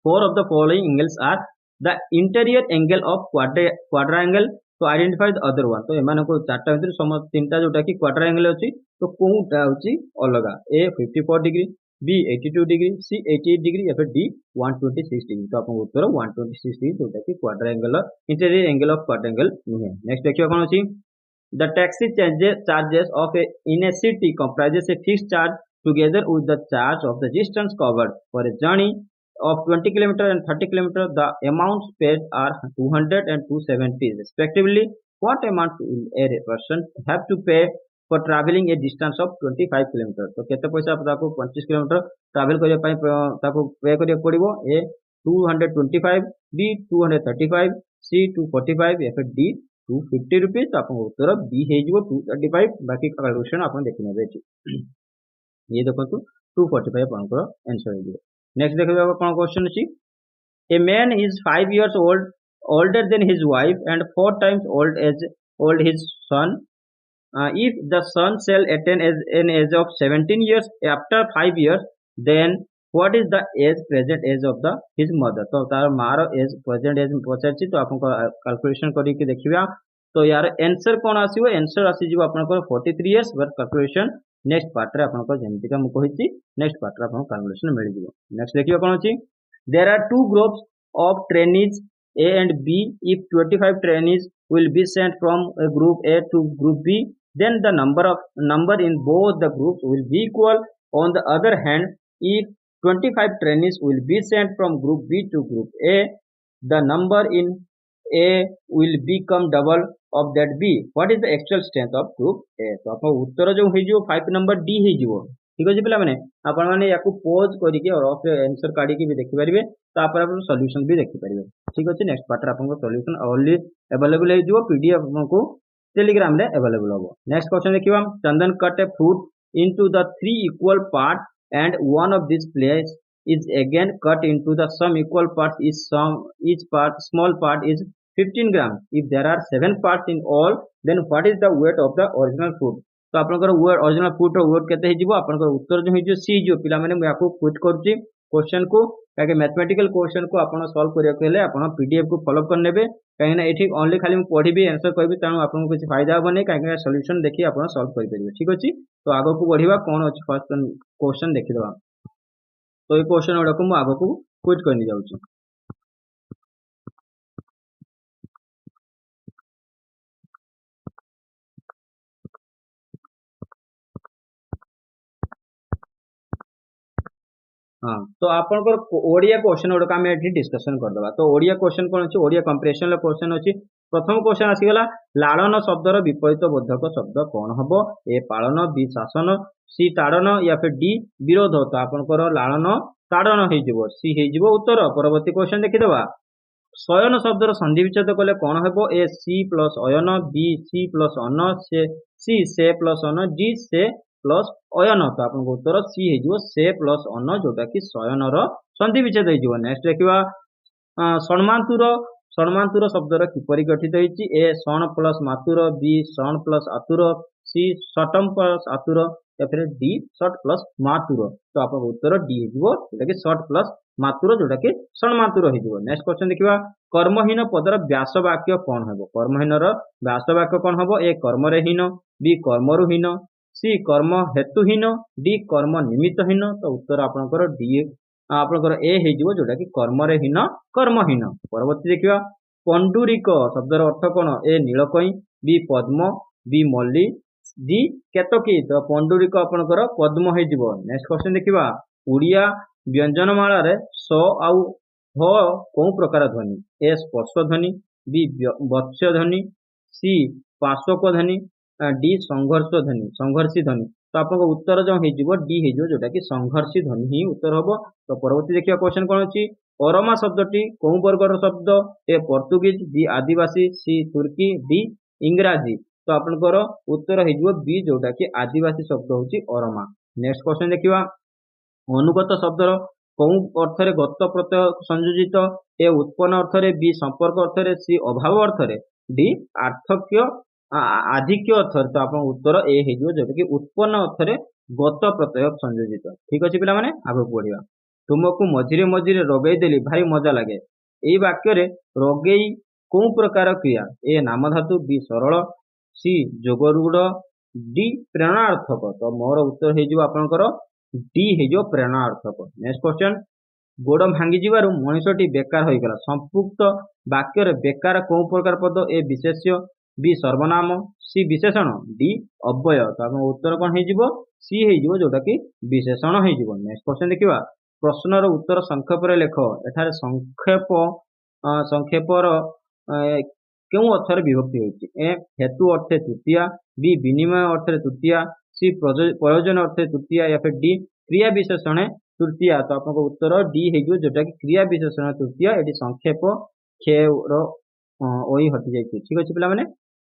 Four of the following angles are the interior angle of quadrangle, तो आइडेंटिफाई द अदर वन। तो एमान को चारटा भीतर समस्त तीनटा जोटा कि क्वाड्रांगल अछि, तो कोउटा होछि अलगा? ए 54 डिग्री, बी 82 डिग्री, सी 88 डिग्री या फिर डी 126 डिग्री। तो आपन उत्तर 126 डिग्री जोटा कि क्वाड्रांगल इंटीरियर एंगल ऑफ क्वाड्रांगल नुहे। नेक्स्ट देखियो कोन अछि, the taxi charges of in a city comprises a fixed charge together with the charge of the distance covered for a journey of 20 km and 30 km. The amounts paid are 200 and 270 respectively. What amount will a person have to pay for traveling a distance of 25 km? तो केते पैसा आपको 25 kilometre travel करिया पई ताको पे करिया पड़िबो? ए 225, B 235, सी 245 या फिर डी 250 रुपीस। तो आपको उत्तर बी हे जिवो 235। बाकी कैलकुलेशन आपन देखि नेबे एठी। ये देखंतु 245 आपनकर आंसर हे जिवो। नेक्स्ट देखिए कौन क्वेश्चन अछि, a man is 5 years older than his wife and 4 times old his son. If the son shall attain an age of 17 years after 5 years, then what is the present age of his mother? तो तार मार as present as पचारछि। तो आपन calculation करि के देखिबा। तो यार आंसर कोन आसीबो? आंसर आसी जिवो आपनकर 43 years। But calculation next part रे आपनकर जेमिति का मु कहिछि, नेक्स्ट पार्ट रे आपन कैलकुलेशन मिल जिवो। नेक्स्ट देखियो कोन अछि, there are two groups of trainees A and B. If 25 trainees will be sent from group A to group B, then the number in both the groups will be equal. On the other hand, if 25 trainees will be sent from group B to group A, the number in A will become double of that B. What is the actual strength of group A? तो आपको उत्तर जो हो जिवो 5 number D हो जिवो। ठीक अछि पिला माने, आपण माने याकू पोज करि के और ऑफ आंसर काढी के भी देखि परिबे। तापर आपण सॉल्यूशन भी देखि परिबे। ठीक अछि, नेक्स्ट पार्ट रे आपण को सॉल्यूशन ओनली अवेलेबल हे जिवो, पीडीएफ को टेलीग्राम रे अवेलेबल होबो। नेक्स्ट क्वेश्चन देखिबा, Chandan cut a fruit into the 3 equal part and one of these place is again cut into the some equal parts. Each small part is 15 grams. If there are 7 parts in all, then what is the weight of the original fruit? तो आपनकर wait original fruit रो wait केते हिजिवो? आपनकर उत्तर जो हिजिवो सी जो। पिला माने याकू quit करछि question को, काके मैथमेटिकल क्वेश्चन को आपण सॉल्व करिया के हेले आपण पीडीएफ को फॉलो कर नेबे। काहे ना एठी ओनली खाली मु पढिबी आंसर कहबी, तानु आपन को किछ फायदा होबो नै, काहे ना सॉल्यूशन देखि आपण सॉल्व करि परिबे। ठीक अछि, तो आगो को बढ़िबा कोन अछि फर्स्ट क्वेश्चन देखि दबा। तो ए क्वेश्चन ओडा को मु आगो को क्विट करनि जाउछि। हाँ तो आपंकर ओडिया क्वेश्चन गुड़क आम ये डिस्कसन करदे। तो ओडिया क्वेश्चन कौन अच्छी ओडिया कंप्रेशन क्वेश्चन अच्छी। प्रथम क्वेश्चन आसीगला लाड़न शब्दर विपरीत बोधक शब्द कौन हम। ए पालन, बी शासन, सी ताड़न या फिर डी विरोध। तो आपंकर लाड़न ताड़न हो सी हो उत्तर। परवर्ती क्वेश्चन देखीदे। शयन शब्दर संधि विच्छेद कले कौन हम। ए सी प्लस अयन, बी सी प्लस अन, सी से प्लस अन, डी से प्लस अयन। तो आपको उत्तर सी हो से प्लस अन जोटा कि शयनर संधि विच्छेद हो। नेक्स्ट देखा षण्मातुर। षण्मातुर शब्दर किपरि गठित होती। ए षण प्लस मातुर, बी षण प्लस आतुर, सी षटम प्लस आतुर या फिर डी षट प्लस मातुर। तो आप उत्तर डी हो जोटा कि षट प्लस मातुर जोटा कि षण्मातुर हो। नेक्स्ट क्वेश्चन देखा कर्महीन पदर व्यास वाक्य कौन हम। कर्महीन व्यास वाक्य कौन हम। ए कर्मरे हीन, बी कर्मरुहीन, सी कर्म हेतुहीन, डी कर्म निमित्तहीन। तो उत्तर आपंकर डी आपंकर ए हो जोटा कि कर्मरे हीन कर्महीन। परवर्ती देखा पंडुरिक शब्दर अर्थ कौन। ए नीलकई, बी पद्म, बी मल्ली, डी केतकी। तो पंडुरिक आपंकर पद्म हो। नेक्स्ट क्वेश्चन देखा ओडिया व्यंजनमाला स आउ ह कौ प्रकार ध्वनि। ए स्पर्श ध्वनि, बी वत्स्य ध्वनि, सी पार्श्वक ध्वनि, डी संघर्ष ध्वनि संघर्षी ध्वनि। तो आप उत्तर जो हो डी हो जोटा कि संघर्षी ध्वनि ही उत्तर हम। तो परवर्ती देखिए क्वेश्चन कौन अच्छी ओरमा शब्दटी कौ वर्गर शब्द। ए पर्तुगीज, बी आदिवासी, सी तुर्की, डी इंग्राजी। तो आपंकर उत्तर हो बी जोटा कि आदिवासी शब्द हूँ ओरमा। नेक्स्ट क्वेश्चन देखा अनुगत शब्दर कौ अर्थरे गत प्रत्यय संयोजित। ए उत्पन्न अर्थरे, बी संपर्क अर्थरे, सी अभाव अर्थरे, डी आर्थक्य आधिक्य अर्थरे। तो आप उत्तर ए हो जोटा कि उत्पन्न अर्थरे गत प्रत्यय संयोजित। ठीक अच्छे पिला माने आगे पढ़िया। तुमको मझिरे मझिरे रगई देली भारी मजा लगे। यही वाक्य रगई कौ प्रकार क्रिया। ए नाम धातु, बी सरल, सी जोगरूढ़, डी प्रेरणार्थक। तो मोर उत्तर हो आपंकर डी हो प्रेरणार्थक। नेक्स्ट क्वेश्चन गोड़ भांगी जीवारु मनीषटी बेकार हो गला। संपुक्त वाक्य बेकार कौ प्रकार पद। ए विशेष्य, बी सर्वनाम, सी विशेषण, डी अव्यय। तो आप उत्तर कौन हो सी हो जोटा कि विशेषण हो। नेक्स्ट क्वेश्चन देखा प्रश्नर उत्तर संक्षेप लेख। एठारे संक्षेप संक्षेपर क्यों अर्थर विभक्ति होती। ए हेतु अर्थे तृतीया, बी विनिमय अर्थे तृतीया, सी प्रयोजन अर्थे तृतीया या फिर डी क्रिया विशेषण तृतीया। तो आपको उत्तर डी हो जोटा कि क्रिया विशेषण तृतीया। ये संक्षेप खेर ओई हटि जाइए। ठीक अच्छे पिला माने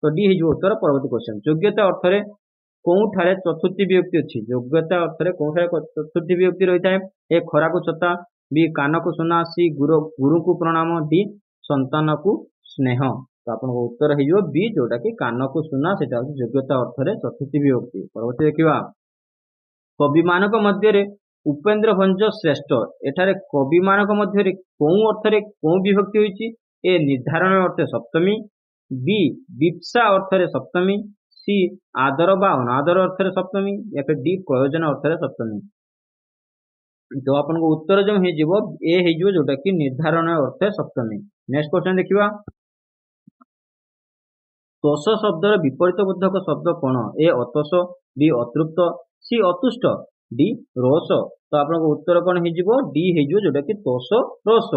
तो डी हो उत्तर। परवर्ती क्वेश्चन योग्यता अर्थरे कौठारे चतुर्थी विभक्ति अच्छी। योग्यता अर्थरे कौठारे चतुर्थी विभक्ति रही है। ए खरा को छता, बी कान को सुना, सी गुरु को प्रणाम, डी संतान को स्नेह। तो आप उत्तर हो बी जोटा कि कान को सुना से योग्यता अर्थरे चतुर्थी विभक्ति। परवर्ती देखा कवि मानक मध्य उपेन्द्र भंज श्रेष्ठ। एठारे कवि मानक मध्य कौ अर्थरे कौ विभक्ति होती। ए निर्धारण अर्थे सप्तमी, बी विप्सा अर्थरे सप्तमी, सी आदर बा अनादर अर्थरे सप्तमी या फिर डी प्रयोजन अर्थरे सप्तमी। तो आपन को उत्तर जो हो ए हो जोटा कि निर्धारण अर्थे सप्तमी। नेक्स्ट क्वेश्चन देखा तोष शब्दर विपरीत बोधक शब्द कौन। ए अतोष, बी अतृप्त, सी अतुष्ट, डी रोष। तो आप उत्तर कौन हो डी हो जोटा कि तोष रोष।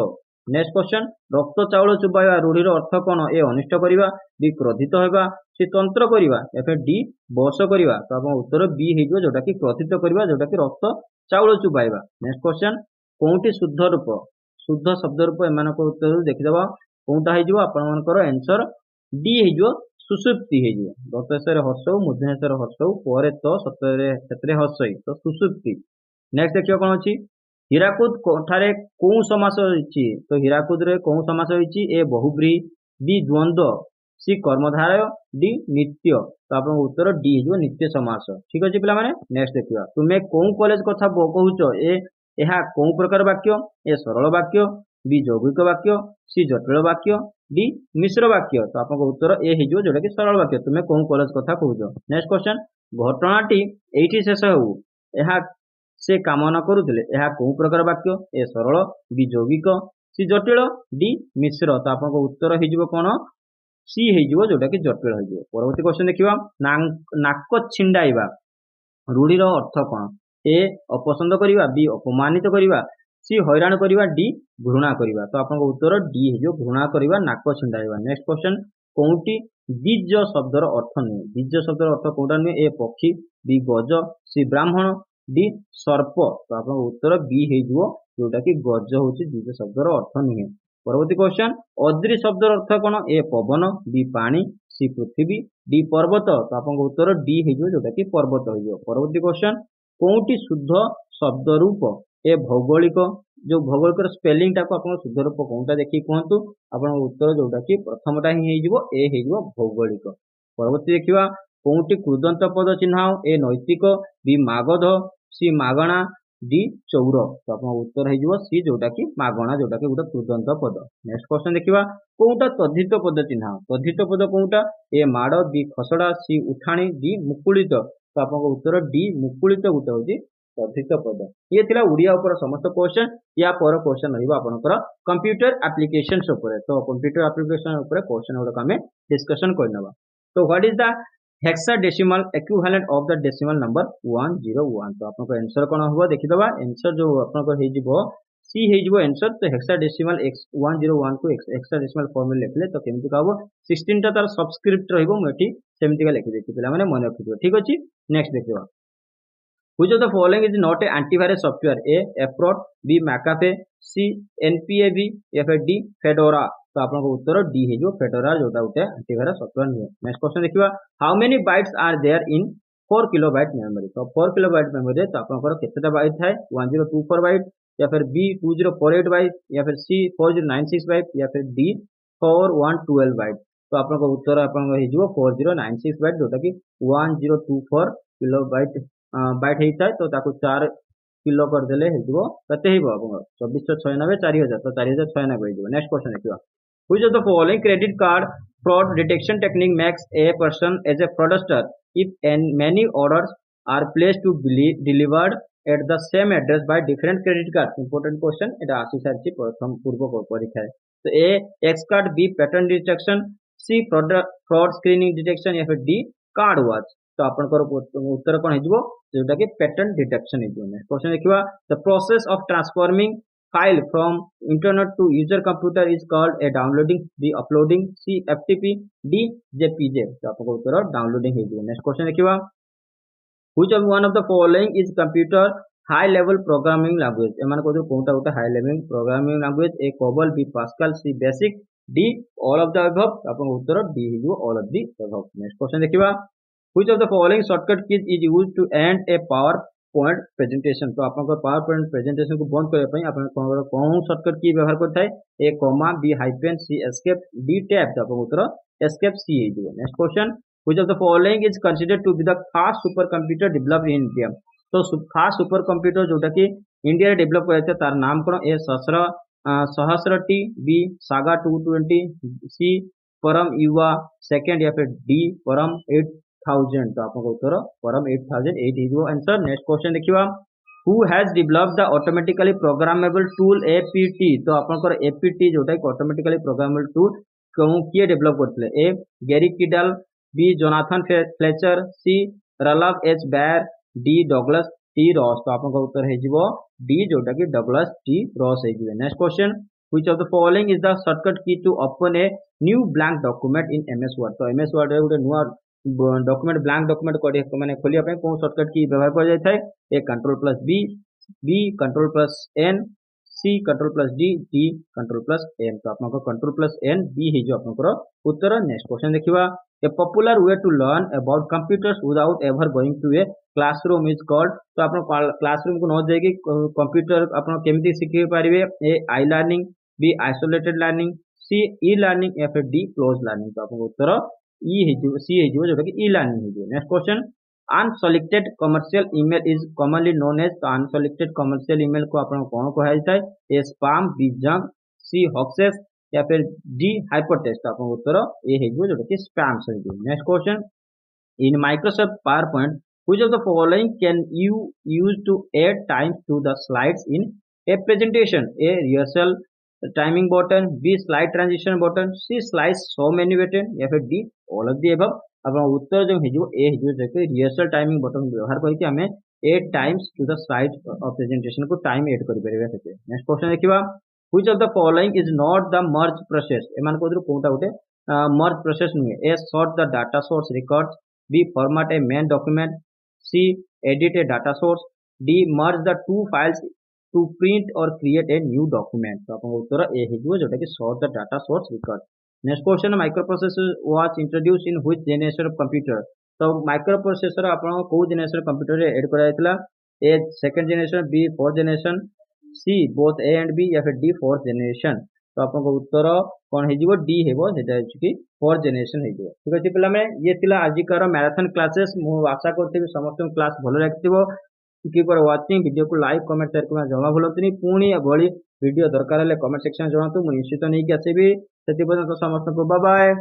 नेक्स्ट क्वेश्चन रक्त चाउल चुबाइवा रूढ़ीर अर्थ कौन। ए अनिष्ट करवा, बी क्रोधित होगा, सी तंत्र करवा या फिर डी बश करवा। तो आप उत्तर बी हो जोटा कि क्रोधित करवा जोटा कि रक्त चाउल चुबाइवा। नेक्स्ट क्वेश्चन कौटी शुद्ध रूप। शुद्ध शब्द रूप एम उत्तर देखीद कौटा हो आपर आंसर डी हो सुसुप्ति हो। दशेष हर्ष मूर्धनेश हर्ष पर तो सतरे हर्ष तो सुसुप्ति। नेक्स्ट देखिए कौन अच्छी हीराकुद ठारे कौ समास होती। तो हीराकुद रे कौ समास होती। ए बहुब्रीहि, बी द्वंद्व, सी कर्मधारय, डी नित्य। तो आप उत्तर डी हो नित्य समास। ठीक अच्छे पिला माने नेक्स्ट देखिए तुम्हें कौ कॉलेज कथा कहूच। ए कौ प्रकार वाक्य। ए सरल वाक्य, बी यौगिक वाक्य, सी जटिल वाक्य, डी मिश्र वाक्य। तो आप उत्तर ए हो जोटा कि सरल वाक्य तुम्हें कौ कॉलेज कथा कहूच। नेक्स्ट क्वेश्चन घटनाटी एठी शेष हो से कामना करुले कौ प्रकार वाक्य। ए सरल, बी यौगिक, सी जटिल, डी मिश्र। तो आप उत्तर हो कौन सी हो जोटा कि जटिल हो। परवर्ती क्वेश्चन देखा नाक छिंडाइबा रूढ़ीर अर्थ कौन। ए अपसंद करिवा, बी अपमानित करिवा, सी हैरान करिवा, डी घृणा करिवा। तो आपन उत्तर डी हे जो घृणा करिवा, नाक छिंडाइबा। नेक्स्ट क्वेश्चन, कोउटी द्विज शब्दर अर्थ नुहे? द्विज शब्दर अर्थ कोउटा नुहे? ए पक्षी, बी गज, सी ब्राह्मण, डी सर्प। तो आपन उत्तर बी हे जो जोटा कि गज होची द्विज शब्दर अर्थ नुहे। परवर्ती क्वेश्चन, अद्रि शब्दर अर्थ कोन? ए पवन, बी पानी, सी पृथ्वी, डी पर्वत। तो आपन उत्तर डी हे जो जोटा कि पर्वत हे जो। परवर्ती क्वेश्चन, कोउटी शुद्ध शब्द रूप? ए भौगोलिक, जो भौगोलिक स्पेलिंग टाको आपन शुद्ध रूप कोउटा देखि कहंतु। आपन उत्तर जोटा कि प्रथमटा ही हे जो ए हे जो भौगोलिक। परवर्ती देखिवा, कोउटी कृदंत पद चिन्ह? ए नैतिक, बी मागध, सी मागणा, डी चौर। तो आपन उत्तर हे जो सी जोटा कि मागणा, जोटा कि गोटे कृदंत पद। नेक्स्ट क्वेश्चन देखिवा, कोउटा तद्धित पद चिन्ह? तद्धित पद कोउटा? ए माड़, बी खसड़ा, सी उठाणी, डी मुकुलित। तो आपन उत्तर डी मुकुलित गोटे होची तद्धित पद। ये थिला उड़िया ऊपर समस्त क्वेश्चन। या पर क्वेश्चन रहिबा आपनकर कंप्यूटर एप्लीकेशंस ऊपर। तो कंप्यूटर एप्लीकेशन ऊपर क्वेश्चन गुडा हमें डिस्कशन करनबा। तो what is the hexadecimal equivalent of the decimal number 101? तो आपन आंसर कोन होबो देखि दबा। आंसर जो आपन हे जिवो सी हे जिवो आंसर। तो हेक्साडेसिमल 101 को हेक्साडेसिमल फॉर्म में लिखले तो केमति कहबो? 16 टा तार सबस्क्रिप्ट रहिबो। मठी सेमति का लिखि देछि, पिला माने मन रखिबो। ठीक अछि। नेक्स्ट देखिबा, which of the following is not a antivirus software? A Aprot, B McAfee, C NPAV, या फिर D Fedora। तो आपन उत्तर डी है जो Fedora जोटा उठे एंटीवायरस सॉफ्टवेयर नहीं है। नेक्स्ट क्वेश्चन देखिबा, how many bytes are there in 4 kilobyte memory? तो 4 किलोबाइट मेमोरी तो आपन केतेटा बाइट थाए? 1024 बाइट, या फिर B 2048 बाइट, या फिर C 4096 बाइट, या फिर D 4112 बाइट। तो आपन उत्तर आपन हे जो 4096 बाइट जोटा कि 1024 किलोबाइट बाइट होता है। तो ताको 4 किलो कर देले हेजिवो कते हेबो आपन 2496 4000। तो 4096 हेजिवो। नेक्स्ट क्वेश्चन देखिबा, which of the following credit card fraud detection technique makes a person as a fraudster if an many orders are placed to be delivered at the same address by different credit card? Important question, एटा आसी सारछि प्रथम पूर्व परीक्षा। तो A X card, B pattern detection, C fraud screening detection, या फिर D card watch. तो आपन उत्तर कोन हेजिवो जोटा कि पैटर्न डिटेक्शन हेजिवो। नेक्स्ट क्वेश्चन देखिबा, the process of transforming file from internet to user computer is called A downloading, B uploading, C FTP, D JPG. तो आपन उत्तर डाउनलोडिंग हेजिवो। नेक्स्ट क्वेश्चन देखिबा, which of one of the following is computer high level programming language? एमान को जो कोनटा उटा high level programming language? A COBOL, B Pascal, C BASIC, D all of the above. आपन उत्तर डी हेजिवो all of the above. Next question देखिबा, which of the following shortcut keys is used to end a PowerPoint presentation? तो आपन को PowerPoint presentation को बंद करे पई आपन कौन शॉर्टकट की व्यवहार करथाय? ए कॉमा, बी हाइफेन, सी एस्केप, डी टैब। तो आपन उत्तर एस्केप सी हे दियो। Next question, which of the following is considered to be the fast super computer developed in India? तो फास्ट सुपर कंप्यूटर जोटा कि इंडिया रे डेवलप करथे तार नाम कोन? ए सहस्र टी, बी सागा 220, सी परम युवा सेकंड, या फिर डी परम 8000। तो आपन उत्तर परम 8008 इज वो आंसर। नेक्स्ट क्वेश्चन देखिबा, who has developed the automatically programmable tool APT? तो आपन एपीटी जोटा कि ऑटोमेटिकली प्रोग्रामेबल टूल किए डेवलप करथले? ए गैरी किडल, बी जोनाथन फ्लेचर, सी रलफ एच बैर, डी डगलस टी रॉस। तो आपन उत्तर हे जिवो डी जोटा कि डगलस टी रॉस हे जिवो। Next question, which of the following is the shortcut key to open a new blank document in MS Word? तो MS Word रे गुटे नुआ डॉक्यूमेंट ब्लैंक डॉक्यूमेंट कोडी माने खोलिया पे कोन शॉर्टकट की व्यवहार कर जाय थाय? A control plus B, B control plus N, C control plus D, D control plus N. तो आपन को कंट्रोल प्लस एन बी हे जो आपन उत्तर। नेक्स्ट क्वेश्चन देखिबा, A popular way to learn about computers without ever going to a classroom is called? तो आपन क्लासरूम को न जायकी कंप्यूटर आपन केमिति सिखि पारिबे? A I learning, B isolated learning, C E learning, या फिर डी क्लोज लर्निंग। तो आपन उत्तर ई हे जो सी हे जो जोटा कि ई लर्निंग हे जो। Next question, unsolicited commercial email is commonly known as? तो अनसॉलिसिटेड कमर्शियल ईमेल को आपन कोन कहै छै? A spam, B junk, C hoaxes, या फिर डी हाइपरटेक्स्ट। आपन उत्तर ए हे जो जोटा कि स्पैम से जो। Next question, in Microsoft PowerPoint which of the following can you use to add time to the slides in a presentation? A rehearsal timing button, B slide transition button, C slide so many button, या फिर D all of the above. अपन उत्तर जो हेजो ए हेजो जे rehearsal timing button व्यवहार करके हमें 8 times to the size of presentation को टाइम ऐड कर परिबे सेते। नेक्स्ट क्वेश्चन देखिबा which of the following is not the merge process एमान को कोटा गोटे मर्ज प्रोसेस नुहे। A sort the data source records, B format a main document, C edit a data source, D merge the two files to print or create a new document. तो आपन उत्तर A हेजो जोटा कि sort the data source record. Next question microprocessor was introduce in which generation of computer. तो microprocessor आपन को generation computer रे ऐड करा जायतिला। A second generation, B fourth generation, C both A and B या फिर D fourth generation. तो आपन उत्तर कौन हेजिवो डी हेबो जेटा कि फोर्थ जनरेशन हेजिवो। ठीक अछि पिला में ये थिला आजिकार मैराथन क्लासेस। मु आशा करथि समस्त क्लास भलो लागथिबो। कीप फॉर वाचिंग वीडियो को लाइक कमेंट शेयर करना जमा भूलतुनी। पुणी एभली वीडियो दरकार हेले कमेंट सेक्शन जणातु, मु निश्चित नहीं कि आसीबी। सेति पर्यंत समस्त को बाय बाय।